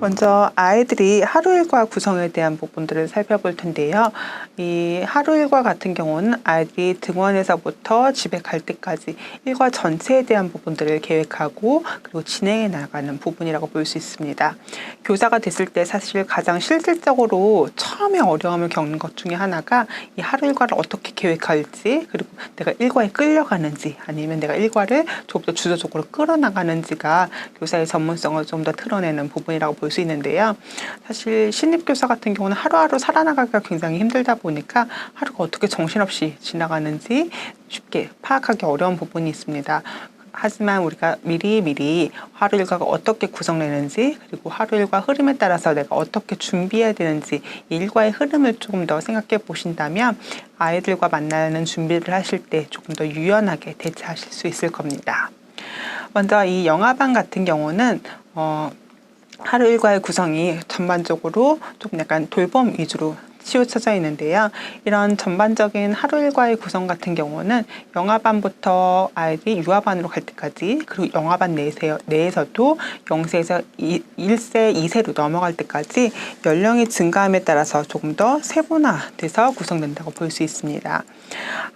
먼저 아이들이 하루 일과 구성에 대한 부분들을 살펴볼 텐데요. 이 하루 일과 같은 경우는 아이들이 등원에서부터 집에 갈 때까지 일과 전체에 대한 부분들을 계획하고 그리고 진행해 나가는 부분이라고 볼 수 있습니다. 교사가 됐을 때 사실 가장 실질적으로 처음에 어려움을 겪는 것 중에 하나가 이 하루 일과를 어떻게 계획할지, 그리고 내가 일과에 끌려가는지 아니면 내가 일과를 조금 더 주도적으로 끌어나가는지가 교사의 전문성을 좀 더 드러내는 부분이라고 볼 수 있는데요. 사실 신입교사 같은 경우는 하루하루 살아나가기가 굉장히 힘들다 보니까 하루가 어떻게 정신없이 지나가는지 쉽게 파악하기 어려운 부분이 있습니다. 하지만 우리가 미리 하루 일과가 어떻게 구성되는지, 그리고 하루 일과 흐름에 따라서 내가 어떻게 준비해야 되는지 일과의 흐름을 조금 더 생각해 보신다면 아이들과 만나는 준비를 하실 때 조금 더 유연하게 대처하실 수 있을 겁니다. 먼저 이 영화반 같은 경우는 하루 일과의 구성이 전반적으로 좀 약간 돌봄 위주로 치우쳐져 있는데요. 이런 전반적인 하루 일과의 구성 같은 경우는 영아반부터 아이들이 유아반으로 갈 때까지, 그리고 영아반 내에서도 0세에서 1세, 2세로 넘어갈 때까지 연령이 증가함에 따라서 조금 더 세분화돼서 구성된다고 볼 수 있습니다.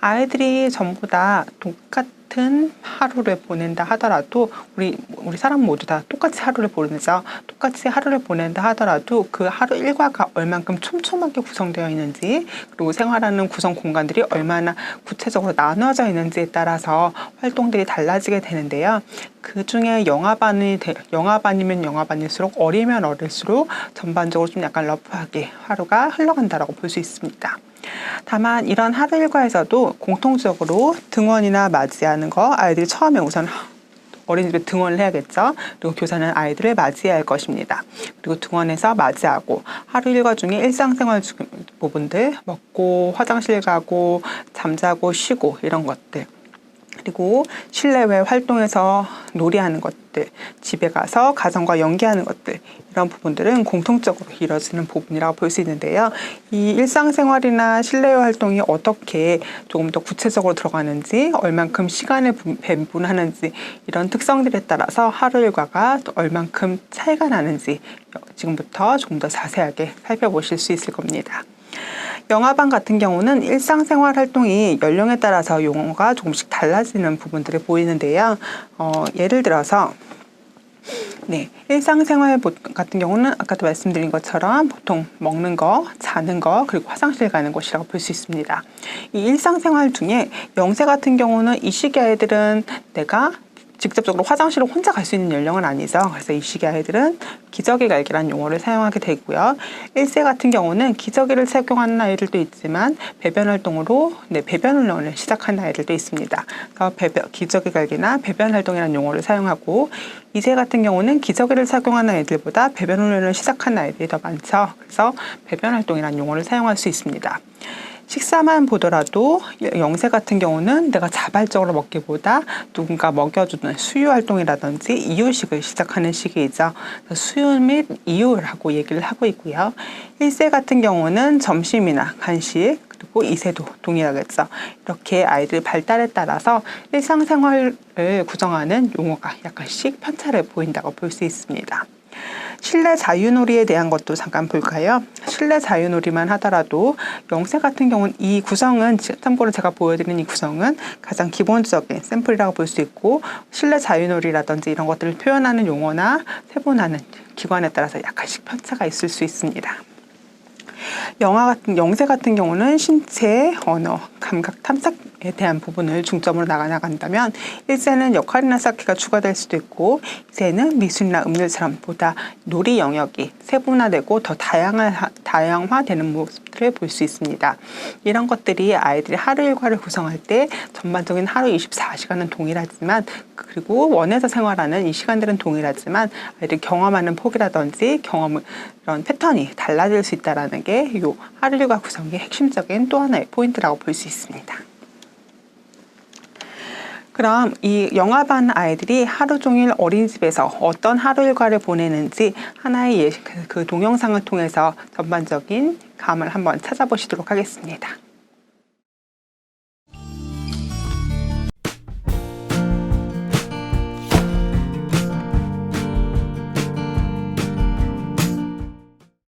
아이들이 전부 다 똑같은 하루를 보낸다 하더라도 우리 사람 모두 다 똑같이 하루를 보내죠. 똑같이 하루를 보낸다 하더라도 그 하루 일과가 얼만큼 촘촘하게 구성되어 있는지, 그리고 생활하는 구성 공간들이 얼마나 구체적으로 나눠져 있는지에 따라서 활동들이 달라지게 되는데요. 그 중에 영아반이면 영아반일수록 어리면 어릴수록 전반적으로 좀 약간 러프하게 하루가 흘러간다라고 볼 수 있습니다. 다만 이런 하루 일과에서도 공통적으로 등원이나 맞이하는 거, 아이들이 처음에 우선 어린이집에 등원을 해야겠죠. 그리고 교사는 아이들을 맞이해야 할 것입니다. 그리고 등원에서 맞이하고 하루 일과 중에 일상생활 부분들, 먹고 화장실 가고 잠자고 쉬고 이런 것들, 그리고 실내외 활동에서 놀이하는 것들, 집에 가서 가정과 연계하는 것들, 이런 부분들은 공통적으로 이루어지는 부분이라고 볼 수 있는데요. 이 일상생활이나 실내외 활동이 어떻게 조금 더 구체적으로 들어가는지, 얼만큼 시간을 배분하는지, 이런 특성들에 따라서 하루 일과가 또 얼만큼 차이가 나는지 지금부터 조금 더 자세하게 살펴보실 수 있을 겁니다. 영아반 같은 경우는 일상생활 활동이 연령에 따라서 용어가 조금씩 달라지는 부분들이 보이는데요. 예를 들어서 일상생활 같은 경우는 아까도 말씀드린 것처럼 보통 먹는 거, 자는 거, 그리고 화장실 가는 것이라고 볼 수 있습니다. 이 일상생활 중에 0세 같은 경우는 이 시기 아이들은 내가 직접적으로 화장실을 혼자 갈 수 있는 연령은 아니죠. 그래서 이 시기 아이들은 기저귀 갈기라는 용어를 사용하게 되고요. 1세 같은 경우는 기저귀를 착용하는 아이들도 있지만 배변 활동으로 배변 훈련을 시작하는 아이들도 있습니다. 그래서 기저귀 갈기나 배변 활동이라는 용어를 사용하고, 2세 같은 경우는 기저귀를 착용하는 아이들보다 배변 훈련을 시작하는 아이들이 더 많죠. 그래서 배변 활동이라는 용어를 사용할 수 있습니다. 식사만 보더라도 0세 같은 경우는 내가 자발적으로 먹기보다 누군가 먹여주는 수유 활동이라든지 이유식을 시작하는 시기이죠. 수유 및 이유라고 얘기를 하고 있고요. 1세 같은 경우는 점심이나 간식, 그리고 2세도 동일하겠죠. 이렇게 아이들 발달에 따라서 일상생활을 구성하는 용어가 약간씩 편차를 보인다고 볼 수 있습니다. 실내 자유놀이에 대한 것도 잠깐 볼까요? 실내 자유놀이만 하더라도 0세 같은 경우는 이 구성은, 참고로 제가 보여드리는 이 구성은 가장 기본적인 샘플이라고 볼 수 있고, 실내 자유놀이라든지 이런 것들을 표현하는 용어나 세분화는 기관에 따라서 약간씩 편차가 있을 수 있습니다. 0세 같은 경우는 신체, 언어, 감각 탐색에 대한 부분을 중점으로 나간다면 1세는 역할이나 쌓기가 추가될 수도 있고, 2세는 미술이나 음료처럼 보다 놀이 영역이 세분화되고 더 다양화되는 모습들을 볼 수 있습니다. 이런 것들이 아이들이 하루 일과를 구성할 때 전반적인 하루 24시간은 동일하지만, 그리고 원에서 생활하는 이 시간들은 동일하지만 아이들이 경험하는 폭이라든지 이런 패턴이 달라질 수 있다는 게 이 하루 일과 구성의 핵심적인 또 하나의 포인트라고 볼 수 있습니다. 그럼 이 영아반 아이들이 하루 종일 어린이집에서 어떤 하루 일과를 보내는지 하나의 그 동영상을 통해서 전반적인 감을 한번 찾아보시도록 하겠습니다.